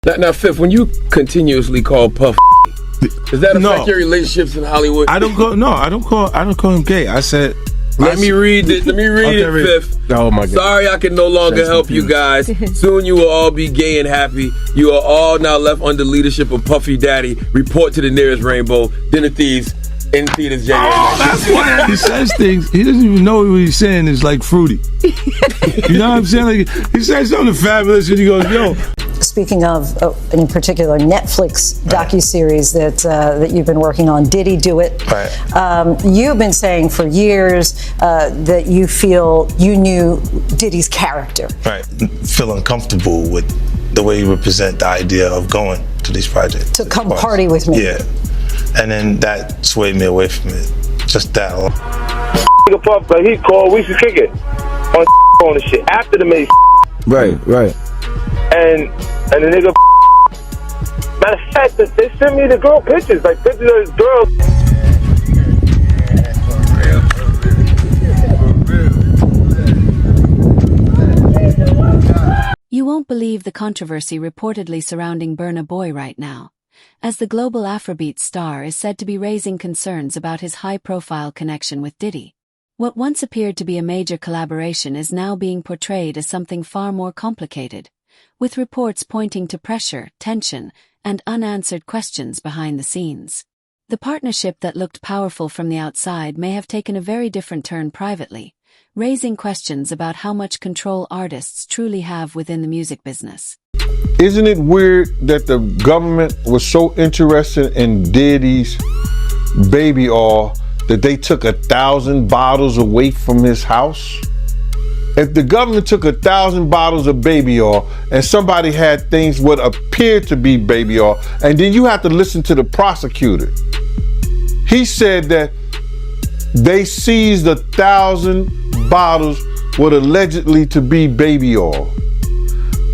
Now, Fifth, when you continuously call Puff, does that affect your relationships in Hollywood? I don't call him gay. I said. Let me read it, Fifth. Oh my God. Sorry I can no longer help you guys. Soon you will all be gay and happy. You are all now left under leadership of Puffy Daddy. Report to the nearest rainbow. Dinner Thieves in theaters January 19th. That's why he says things. He doesn't even know what he's saying is like fruity. You know what I'm saying? Like, he says something fabulous and he goes, yo. Speaking of, in particular, Netflix docuseries that you've been working on, Diddy Do It. Right. You've been saying for years that you feel you knew Diddy's character. Right. Feel uncomfortable with the way you represent the idea of going to these projects. To come party with me. Yeah. And then that swayed me away from it. Just that alone. Nigga Puff, but he called, we should kick it on the shit after the maze. Right. And the nigga, matter of fact, they sent me the girl pictures, like pictures of this girl. You won't believe the controversy reportedly surrounding Burna Boy right now, as the global Afrobeat star is said to be raising concerns about his high-profile connection with Diddy. What once appeared to be a major collaboration is now being portrayed as something far more complicated, with reports pointing to pressure, tension, and unanswered questions behind the scenes. The partnership that looked powerful from the outside may have taken a very different turn privately, raising questions about how much control artists truly have within the music business. Isn't it weird that the government was so interested in Diddy's baby oil that they took 1,000 bottles away from his house? If the government took 1,000 bottles of baby oil and somebody had things what appeared to be baby oil, and then you have to listen to the prosecutor. He said that they seized 1,000 bottles what allegedly to be baby oil.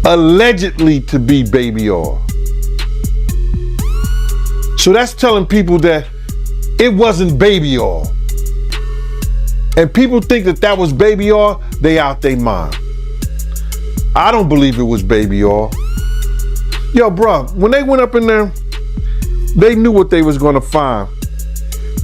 Allegedly to be baby oil. So that's telling people that it wasn't baby oil. And people think that that was baby oil, they out their mind. I don't believe it was baby oil. Yo, bro, when they went up in there, they knew what they was gonna find.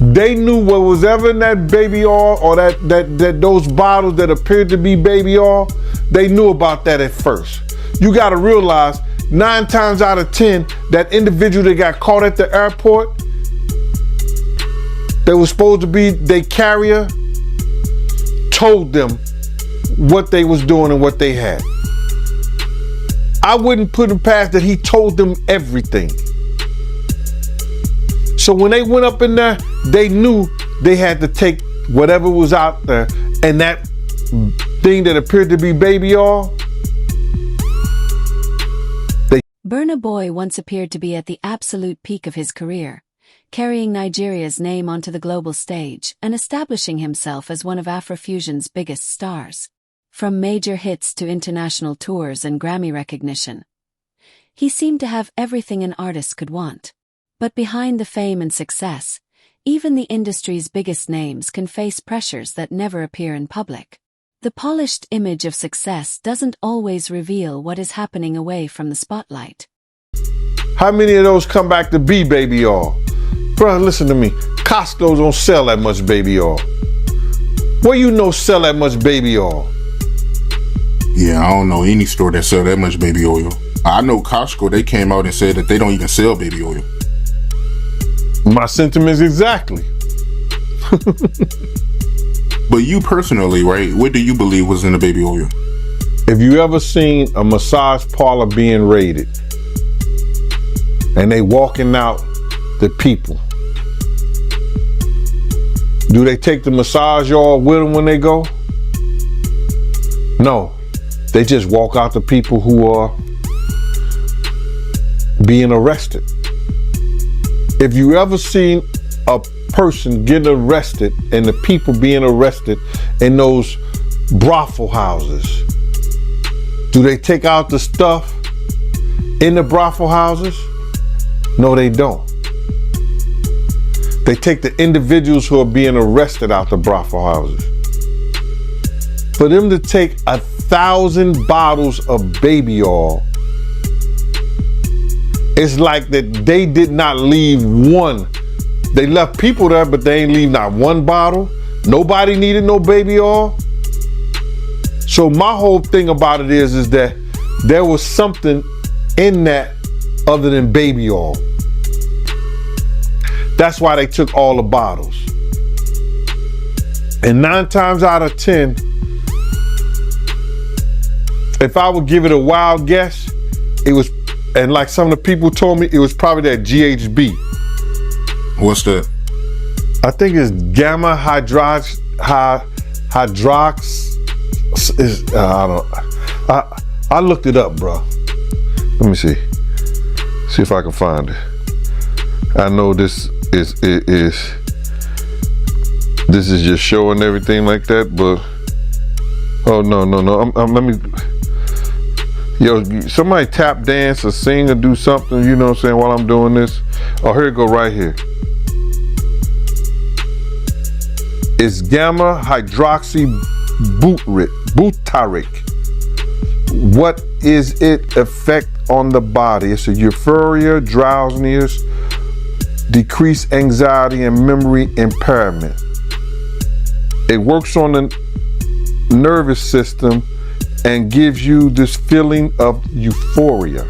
They knew what was ever in that baby oil or that those bottles that appeared to be baby oil, they knew about that at first. You gotta realize 9 times out of 10, that individual that got caught at the airport, that was supposed to be their carrier, told them what they was doing and what they had. I wouldn't put him past that he told them everything. So when they went up in there, they knew they had to take whatever was out there, and that thing that appeared to be baby oil. Burna Boy once appeared to be at the absolute peak of his career, carrying Nigeria's name onto the global stage and establishing himself as one of Afrofusion's biggest stars. From major hits to international tours and Grammy recognition, he seemed to have everything an artist could want. But behind the fame and success, even the industry's biggest names can face pressures that never appear in public. The polished image of success doesn't always reveal what is happening away from the spotlight. How many of those come back to be baby oil? Bro, listen to me. Costco don't sell that much baby oil. Where you know sell that much baby oil? Yeah, I don't know any store that sell that much baby oil. I know Costco, they came out and said that they don't even sell baby oil. My sentiments exactly. But you personally, right, what do you believe was in the baby oil? If you ever seen a massage parlor being raided and they walking out the people, do they take the massage oil with them when they go? No, they just walk out the people who are being arrested. If you ever seen a person getting arrested and the people being arrested in those brothel houses, do they take out the stuff in the brothel houses? No, they don't. They take the individuals who are being arrested out the brothel houses. For them to take 1,000 bottles of baby oil It's like that they did not leave one. They left people there, but they ain't leave not one bottle. Nobody needed no baby oil. So my whole thing about it is that there was something in that other than baby oil. That's why they took all the bottles. And 9 times out of 10, if I would give it a wild guess, it was, and like some of the people told me, it was probably that GHB. What's that? I think it's gamma hydrox. I looked it up, bro. Let me see. See if I can find it. I know this is just showing everything like that, but oh no. Let me. Yo, somebody tap dance or sing or do something. You know what I'm saying? While I'm doing this. Oh, here it go right here. It's gamma hydroxy butyric. What is it effect on the body? It's a euphoria, drowsiness, decreased anxiety, and memory impairment. It works on the nervous system and gives you this feeling of euphoria.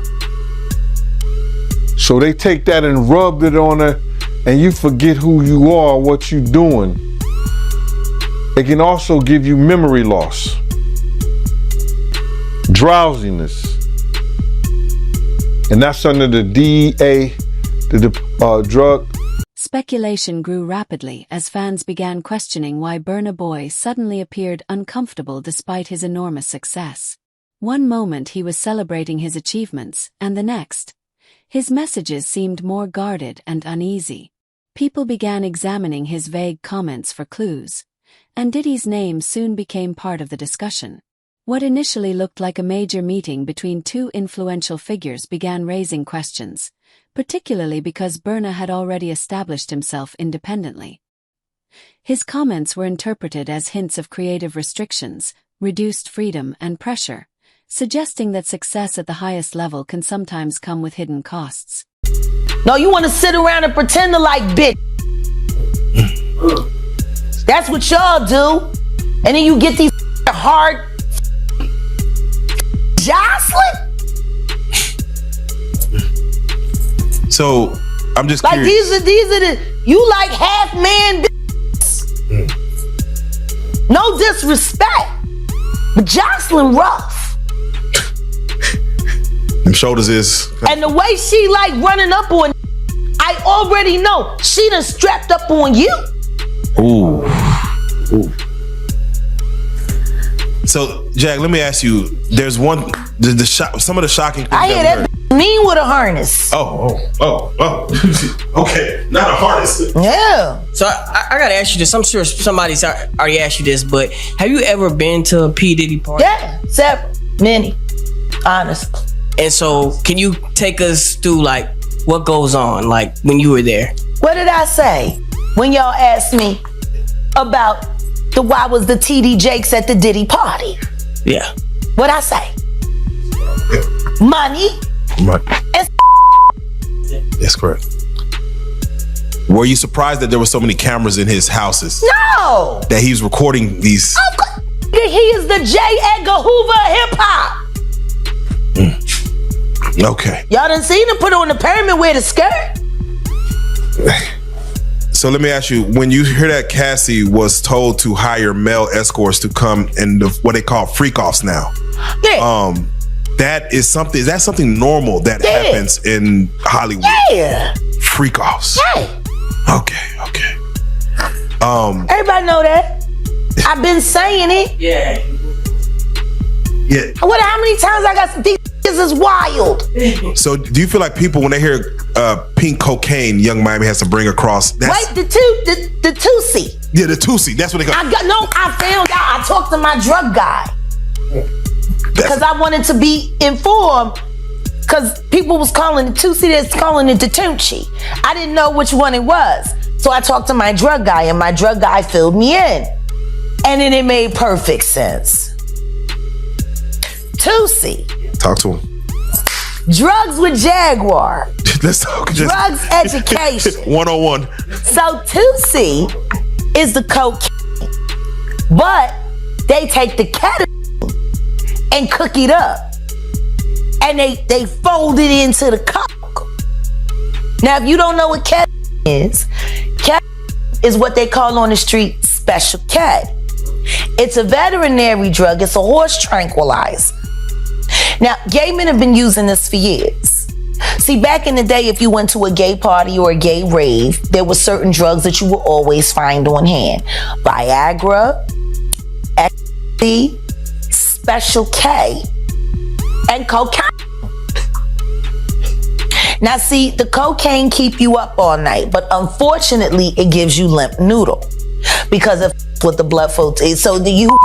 So they take that and rubbed it on her, and you forget who you are, what you're doing. It can also give you memory loss, drowsiness, and that's under the DEA, the drug. Speculation grew rapidly as fans began questioning why Burna Boy suddenly appeared uncomfortable despite his enormous success. One moment he was celebrating his achievements, and the next, his messages seemed more guarded and uneasy. People began examining his vague comments for clues, and Diddy's name soon became part of the discussion. What initially looked like a major meeting between two influential figures began raising questions, particularly because Burna had already established himself independently. His comments were interpreted as hints of creative restrictions, reduced freedom, and pressure, suggesting that success at the highest level can sometimes come with hidden costs. No, you want to sit around and pretend to like bitch. That's what y'all do. And then you get these hard Jocelyn. So I'm just like curious. these are the you like half man. No disrespect, but Jocelyn rough. Them shoulders is. And the way she like running up on, I already know she done strapped up on you. Ooh. So, Jack, let me ask you. There's some of the shocking things. I hear that mean with a harness. Oh. Okay, not a harness. Yeah. So I gotta ask you this. I'm sure somebody's already asked you this, but have you ever been to a P. Diddy party? Yeah, several, many, honestly. And so, can you take us through like what goes on, like when you were there? What did I say when y'all asked me about why was the TD Jakes at the Diddy party? Yeah. What'd I say? Money. And That's correct. Were you surprised that there were so many cameras in his houses? No. That he was recording these? Of course. He is the J. Edgar Hoover of hip hop. Okay. Y'all done seen him put on the pyramid with a skirt? So let me ask you, when you hear that Cassie was told to hire male escorts to come and what they call freak-offs now. Yeah. Is that something normal that happens in Hollywood? Yeah. Freak-offs. Yeah. Okay. Everybody know that. I've been saying it. Yeah. How many times I got these is wild. So do you feel like people, when they hear pink cocaine, Young Miami has to bring across? Wait, the Tusi. Yeah, the Tusi. That's what they call. I found out. I talked to my drug guy because I wanted to be informed. Because people was calling the Tusi, that's calling it the Tunchi. I didn't know which one it was, so I talked to my drug guy, and my drug guy filled me in, and then it made perfect sense. Tusi. Talk to him. Drugs with Jaguar. Let's talk. Drugs education. 101. So 2C is the cocaine, but they take the ketamine and cook it up, and they fold it into the coke. Now, if you don't know what ketamine is what they call on the street special K. It's a veterinary drug. It's a horse tranquilizer. Now, gay men have been using this for years. See, back in the day, if you went to a gay party or a gay rave, there were certain drugs that you would always find on hand. Viagra, ecstasy, special K, and cocaine. Now, see, the cocaine keep you up all night, but unfortunately, it gives you limp noodle because of with the blood flow. So you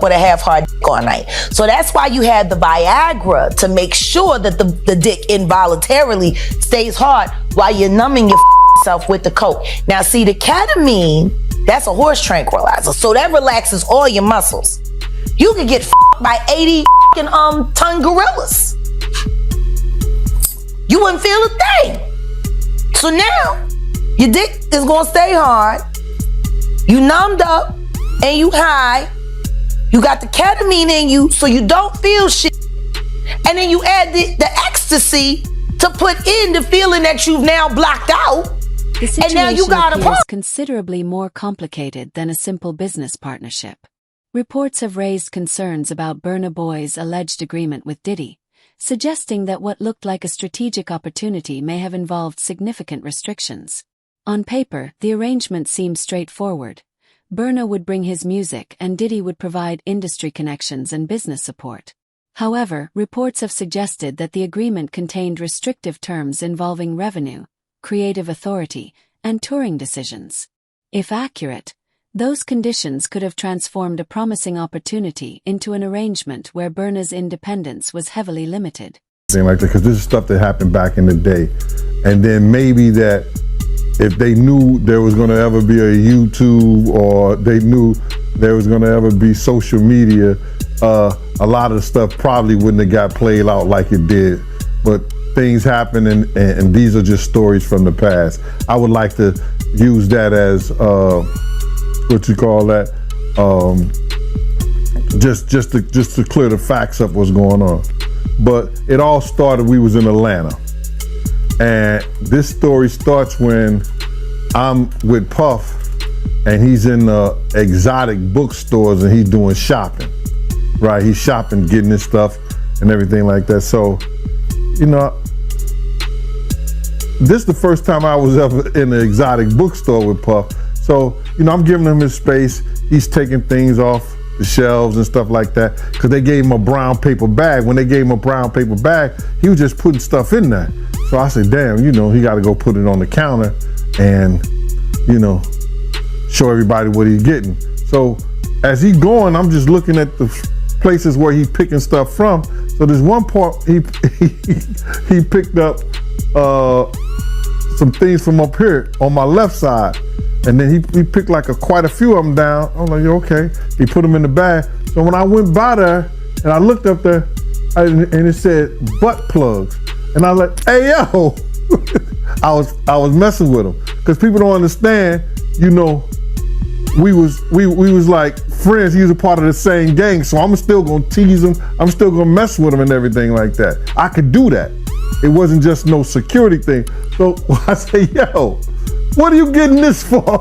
with a half-hard dick all night. So that's why you have the Viagra, to make sure that the dick involuntarily stays hard while you're numbing yourself with the coke. Now, see, the ketamine, that's a horse tranquilizer, so that relaxes all your muscles. You could get by 80 ton gorillas. You wouldn't feel a thing. So now, your dick is gonna stay hard, you numbed up, and you high. You got the ketamine in you, so you don't feel shit. And then you add the ecstasy to put in the feeling that you've now blocked out. The situation and now you got a appears considerably more complicated than a simple business partnership. Reports have raised concerns about Burna Boy's alleged agreement with Diddy, suggesting that what looked like a strategic opportunity may have involved significant restrictions. On paper, the arrangement seemed straightforward. Burna would bring his music and Diddy would provide industry connections and business support. However, reports have suggested that the agreement contained restrictive terms involving revenue, creative authority, and touring decisions. If accurate, those conditions could have transformed a promising opportunity into an arrangement where Burna's independence was heavily limited. Like that, because this is stuff that happened back in the day. And then maybe that if they knew there was going to ever be a YouTube, or they knew there was going to ever be social media, a lot of the stuff probably wouldn't have got played out like it did. But things happen, and these are just stories from the past. I would like to use that as what you call that, just to clear the facts up what's going on. But it all started, we was in Atlanta. And this story starts when I'm with Puff and he's in the exotic bookstores and he's doing shopping, right? He's shopping, getting his stuff and everything like that. So, you know, this is the first time I was ever in an exotic bookstore with Puff. So, you know, I'm giving him his space. He's taking things off the shelves and stuff like that, because they gave him a brown paper bag. When they gave him a brown paper bag, he was just putting stuff in there. So I said, damn, you know, he got to go put it on the counter and, you know, show everybody what he's getting. So as he going, I'm just looking at the places where he's picking stuff from. So there's one part he picked up some things from up here on my left side. And then he picked like quite a few of them down. I'm like, okay. He put them in the bag. So when I went by there and I looked up there and it said butt plugs. And I was like, hey, yo. I was messing with him. Because people don't understand, you know, we was like friends. He was a part of the same gang. So I'm still going to tease him. I'm still going to mess with him and everything like that. I could do that. It wasn't just no security thing. So I say, yo, what are you getting this for?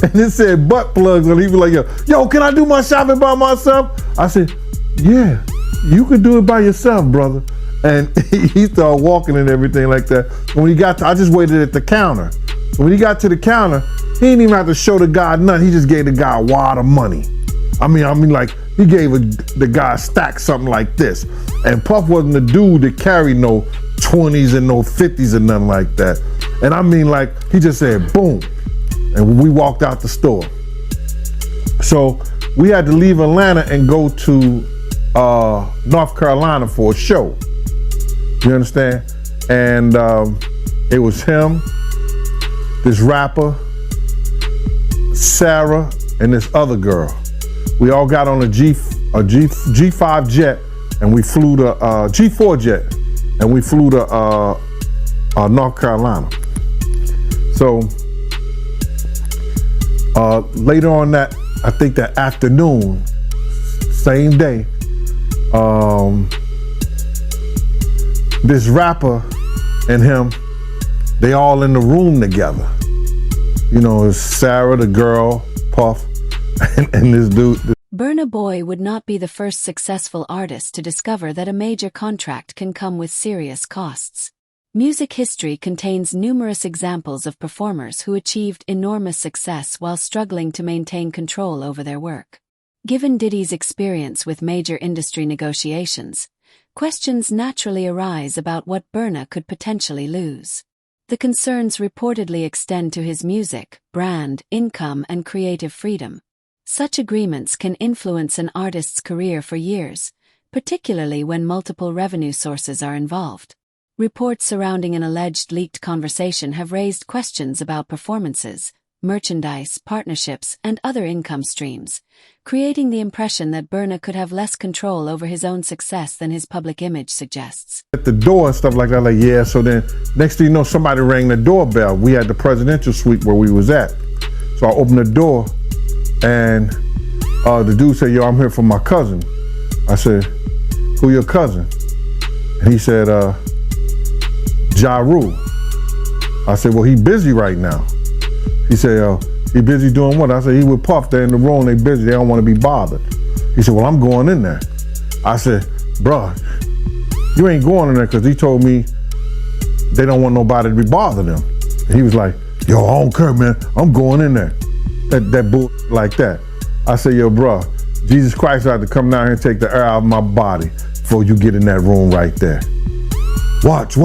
And it said butt plugs. And he was like, yo, can I do my shopping by myself? I said, yeah, you can do it by yourself, brother. And he started walking and everything like that. When he got to, I just waited at the counter. When he got to the counter, he didn't even have to show the guy nothing. He just gave the guy a wad of money. I mean, like, he gave the guy a stack, something like this. And Puff wasn't the dude that carried no 20s and no 50s and nothing like that. And I mean, like, he just said, boom. And we walked out the store. So we had to leave Atlanta and go to North Carolina for a show. You understand? And it was him, this rapper, Sarah, and this other girl. We all got on a G5 jet, and we flew to G4 jet, and we flew to North Carolina. So later on that, I think that afternoon, same day, this rapper and him, they all in the room together. You know, it's Sarah, the girl, Puff, and this dude. Burna Boy would not be the first successful artist to discover that a major contract can come with serious costs. Music history contains numerous examples of performers who achieved enormous success while struggling to maintain control over their work. Given Diddy's experience with major industry negotiations, questions naturally arise about what Burna could potentially lose. The concerns reportedly extend to his music, brand, income, and creative freedom. Such agreements can influence an artist's career for years, particularly when multiple revenue sources are involved. Reports surrounding an alleged leaked conversation have raised questions about performances, merchandise, partnerships, and other income streams, creating the impression that Burna could have less control over his own success than his public image suggests. At the door and stuff like that, like, yeah, so then next thing you know, somebody rang the doorbell. We had the presidential suite where we was at. So I opened the door and the dude said, yo, I'm here for my cousin. I said, who your cousin? And he said, Ja Rule. I said, well, he busy right now. He said, he busy doing what? I said, he with Puff, they're in the room, they busy, they don't want to be bothered. He said, well, I'm going in there. I said, bruh, you ain't going in there because he told me they don't want nobody to be bothering them. And he was like, yo, I don't care, man, I'm going in there. That bull like that. I said, yo, bruh, Jesus Christ had to come down here and take the air out of my body before you get in that room right there. Watch.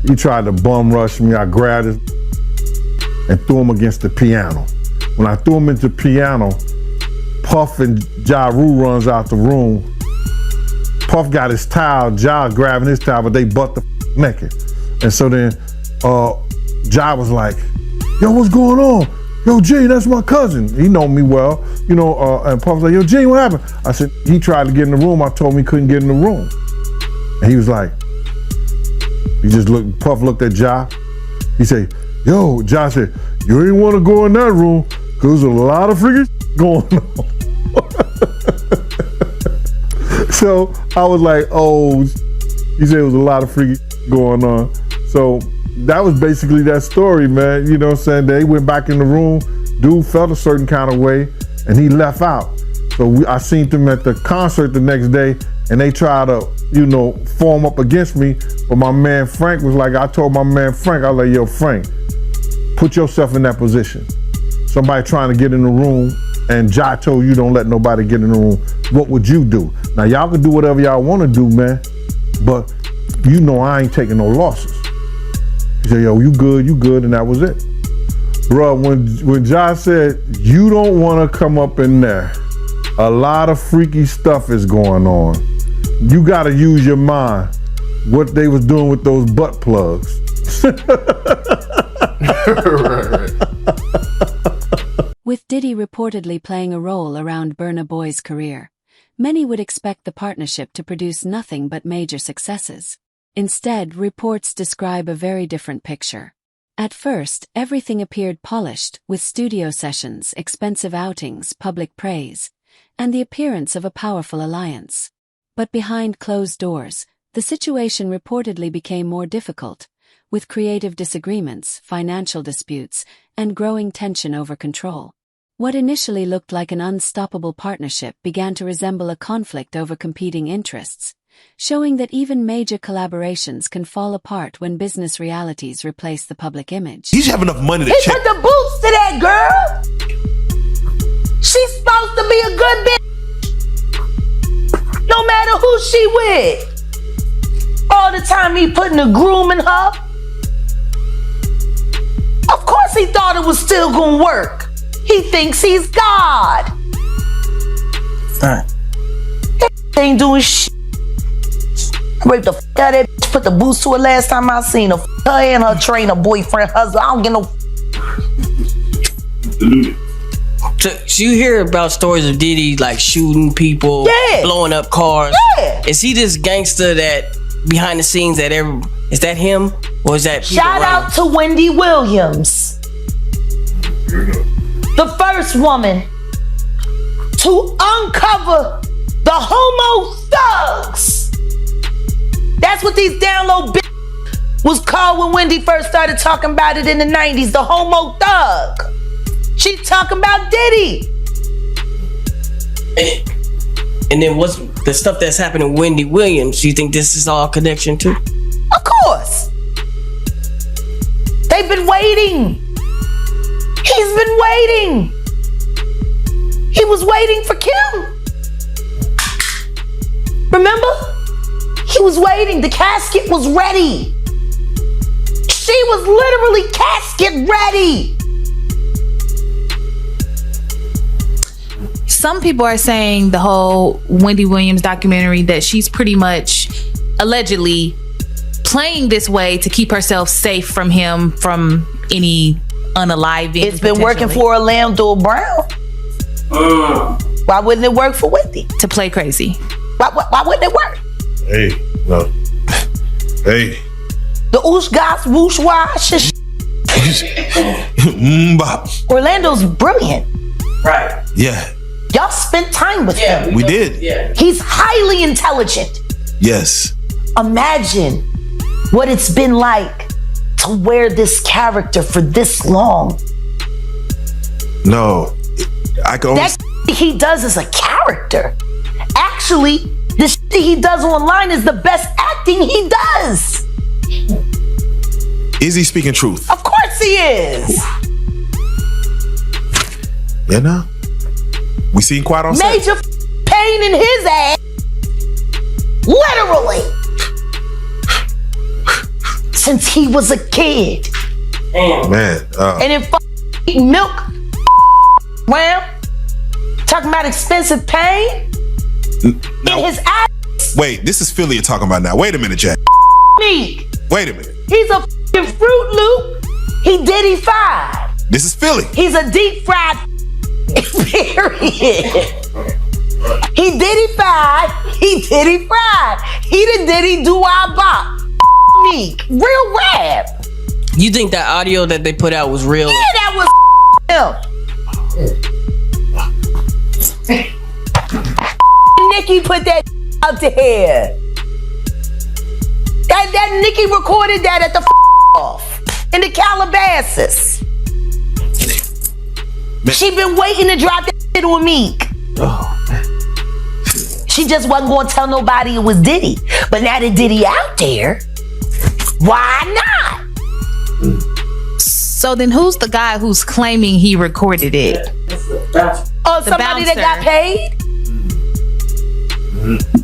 He tried to bum rush me, I grabbed his and threw him against the piano. When I threw him into the piano, Puff and Ja Rule runs out the room. Puff got his towel, Ja grabbing his towel, but they butt the naked. And so then Ja was like, yo, what's going on? Yo, Gene, that's my cousin. He know me well, you know, and Puff was like, yo, Gene, what happened? I said, he tried to get in the room. I told him he couldn't get in the room. And he was like, Puff looked at Ja. He said, yo, Ja said, you ain't want to go in that room because there's a lot of freaking going on. So I was like, oh, he said it was a lot of freaking going on. So that was basically that story, man. You know what I'm saying? They went back in the room, dude felt a certain kind of way, and he left out. So I seen them at the concert the next day, and they tried to, you know, form up against me. But my man Frank was like, I told my man Frank, I was like, yo, Frank, put yourself in that position. Somebody trying to get in the room, and Ja told you don't let nobody get in the room. What would you do? Now, y'all can do whatever y'all want to do, man, but you know I ain't taking no losses. He said, yo, you good, and that was it. Bro, when Ja said, you don't want to come up in there, a lot of freaky stuff is going on. You got to use your mind. What they was doing with those butt plugs. Right. With Diddy reportedly playing a role around Burna Boy's career, many would expect the partnership to produce nothing but major successes. Instead, reports describe a very different picture. At first, everything appeared polished, with studio sessions, expensive outings, public praise, and the appearance of a powerful alliance. But behind closed doors, the situation reportedly became more difficult, with creative disagreements, financial disputes, and growing tension over control. What initially looked like an unstoppable partnership began to resemble a conflict over competing interests, showing that even major collaborations can fall apart when business realities replace the public image. You have enough money to he check. Put the boots to that girl. She's supposed to be a good bitch. No matter who she with. All the time he putting a groom in her. Of course he thought it was still gonna work. He thinks he's God. He ain't doing shit. Raped the f out of that bitch, put the boots to her last time I seen her. Her and her trainer, boyfriend, husband. I don't get no. So you hear about stories of Diddy like shooting people, blowing up cars. Yeah. Is he this gangster that behind the scenes that is that him? Or is that shout out to Wendy Williams, the first woman to uncover the homo thugs. That's what these download was called when Wendy first started talking about it in the 90s, the homo thug. She talking about Diddy. And then what's the stuff that's happening with Wendy Williams? Do you think this is all connection too? Of course. They've been waiting. He's been waiting. He was waiting for Kim. Remember? He was waiting. The casket was ready. She was literally casket ready. Some people are saying the whole Wendy Williams documentary that she's pretty much allegedly playing this way to keep herself safe from him, from any unaliving. It's been working for Orlando Brown. Why wouldn't it work for Wendy? To play crazy. Why wouldn't it work? Hey, no. Hey. The oosh gosh whoosh wash. Orlando's brilliant. Right. Yeah. Y'all spent time with him. We did. Yeah. He's highly intelligent. Yes. Imagine what it's been like to wear this character for this long. No. I can only... That he does is a character. Actually, the shit he does online is the best acting he does. Is he speaking truth? Of course he is. Yeah, no. We seen Quiet on set. Major pain in his ass. Literally. Since he was a kid. Man. And then milk around. Talking about expensive pain. Now, in his ass. Wait, this is Philly you're talking about now. Wait a minute, Jack. Meek. Wait a minute. He's a Fruit Loop. He Diddy fried. This is Philly. He's a deep fried. Period. He Diddy fried. He Diddy fried. He the Diddy do-I-bop. Meek. Real rap. You think that audio that they put out was real? Yeah, that was him. Nicki put that out there. That Nicki recorded that at the off in the Calabasas. She been waiting to drop that shit on Meek. Oh, man. She just wasn't going to tell nobody it was Diddy. But now that Diddy out there, why not? So then who's the guy who's claiming he recorded it? Oh, somebody that got paid?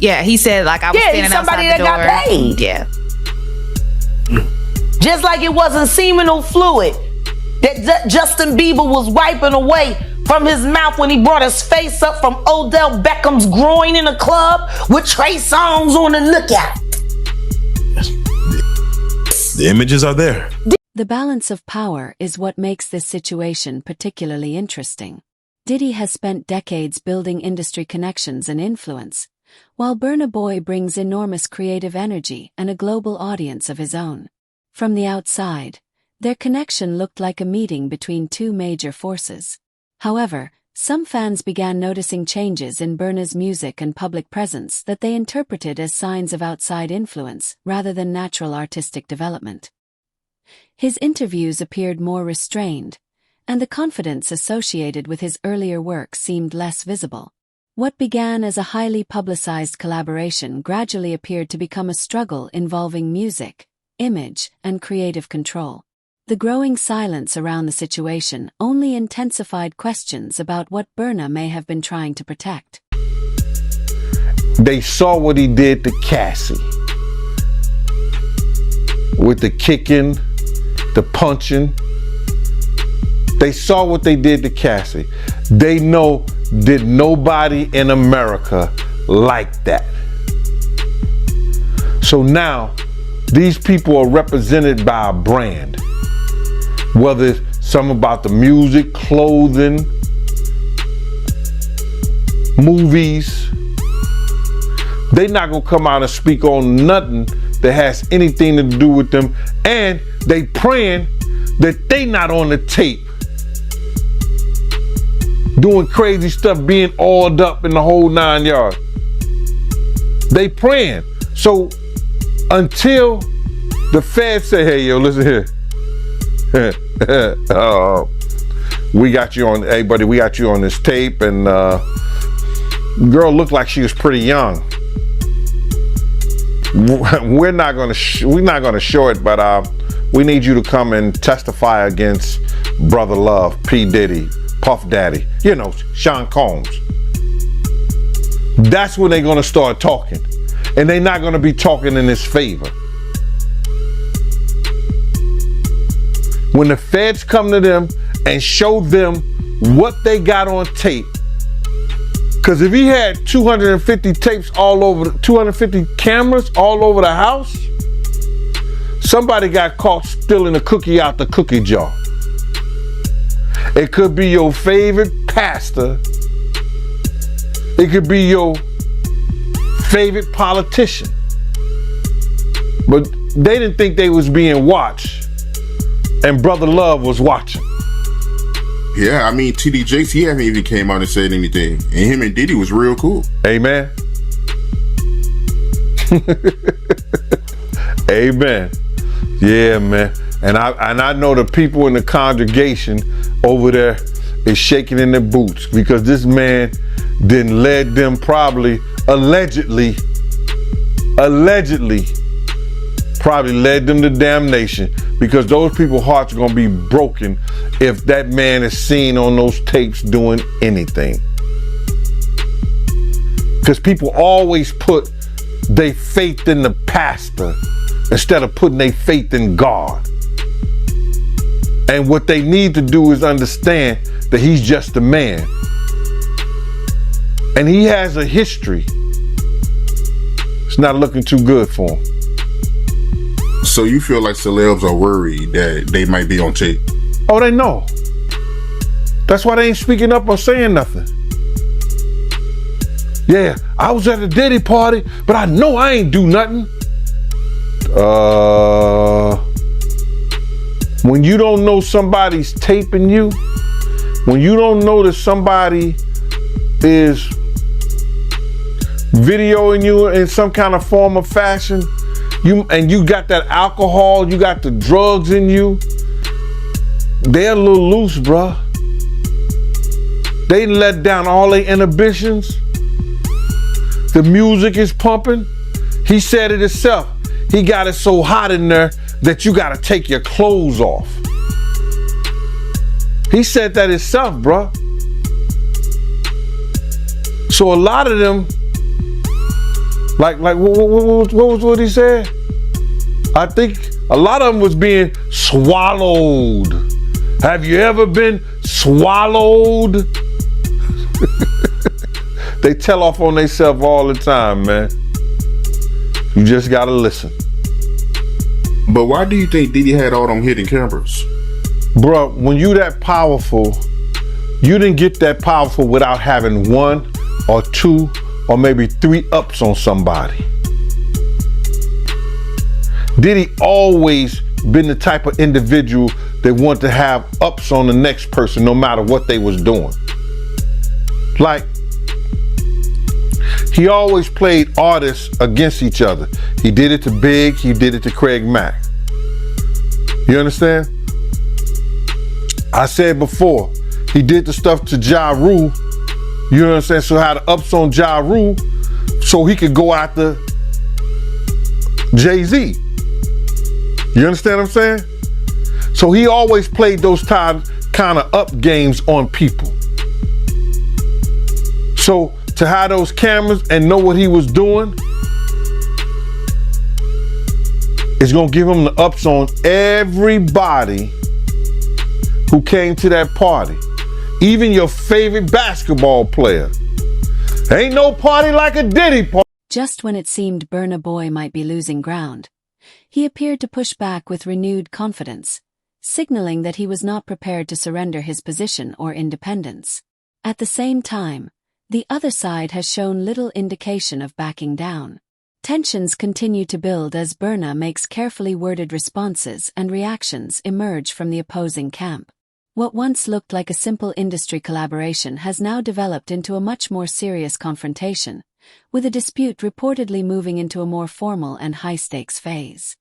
Yeah, he said like I was standing somebody outside the door. that got paid. Yeah. Just like it wasn't seminal fluid that Justin Bieber was wiping away from his mouth when he brought his face up from Odell Beckham's groin in a club with Trey Songz on the lookout. The images are there. The balance of power is what makes this situation particularly interesting. Diddy has spent decades building industry connections and influence, while Burna Boy brings enormous creative energy and a global audience of his own. From the outside, their connection looked like a meeting between two major forces. However, some fans began noticing changes in Burna's music and public presence that they interpreted as signs of outside influence rather than natural artistic development. His interviews appeared more restrained, and the confidence associated with his earlier work seemed less visible. What began as a highly publicized collaboration gradually appeared to become a struggle involving music, image, and creative control. The growing silence around the situation only intensified questions about what Burna may have been trying to protect. They saw what he did to Cassie. With the kicking, the punching. They saw what they did to Cassie. They know that nobody in America liked that. So now, these people are represented by a brand. Whether it's something about the music, clothing, movies, they're not gonna come out and speak on nothing that has anything to do with them, and they praying that they not on the tape doing crazy stuff, being oiled up in the whole 9 yards. They praying. So until the feds say, hey, yo, listen here. We got you on, hey buddy, we got you on this tape, and girl looked like she was pretty young. We're not gonna show it, but we need you to come and testify against Brother Love, P. Diddy, Puff Daddy, you know, Sean Combs. That's when they're gonna start talking, and they're not gonna be talking in his favor. When the feds come to them and show them what they got on tape, because if he had 250 tapes all over, 250 cameras all over the house, somebody got caught stealing a cookie out the cookie jar. It could be your favorite pastor. It could be your favorite politician. But they didn't think they was being watched, and Brother Love was watching. Yeah, I mean, TD Jakes, he haven't even came out and said anything. And him and Diddy was real cool. Amen. Amen. Yeah, man. And I know the people in the congregation over there is shaking in their boots, because this man didn't lead them, probably, allegedly probably led them to damnation, because those people's hearts are going to be broken if that man is seen on those tapes doing anything. Because people always put their faith in the pastor instead of putting their faith in God. And what they need to do is understand that he's just a man. And he has a history. It's not looking too good for him. So you feel like celebs are worried that they might be on tape? Oh, they know. That's why they ain't speaking up or saying nothing. Yeah, I was at a Diddy party, but I know I ain't do nothing. When you don't know somebody's taping you, when you don't know that somebody is videoing you in some kind of form or fashion, you got that alcohol, you got the drugs in you, they're a little loose, bruh. They let down all their inhibitions. The music is pumping. He said it himself. He got it so hot in there that you gotta take your clothes off. He said that himself, bruh. So a lot of them, like what he said? I think a lot of them was being swallowed. Have you ever been swallowed? They tell off on themselves all the time, man. You just gotta listen. But why do you think Diddy had all them hidden cameras? Bruh, when you that powerful, you didn't get that powerful without having 1 or 2 or maybe 3 ups on somebody. Diddy always been the type of individual that want to have ups on the next person no matter what they was doing. Like, he always played artists against each other. He did it to Big, he did it to Craig Mack. You understand? I said before, he did the stuff to Ja Rule. You know what I'm saying? So had the ups on Ja Rule so he could go after Jay-Z. You understand what I'm saying? So he always played those kind of up games on people. So to have those cameras and know what he was doing is gonna give him the ups on everybody who came to that party. Even your favorite basketball player. Ain't no party like a Diddy party. Just when it seemed Burna Boy might be losing ground, he appeared to push back with renewed confidence, signaling that he was not prepared to surrender his position or independence. At the same time, the other side has shown little indication of backing down. Tensions continue to build as Burna makes carefully worded responses and reactions emerge from the opposing camp. What once looked like a simple industry collaboration has now developed into a much more serious confrontation, with a dispute reportedly moving into a more formal and high-stakes phase.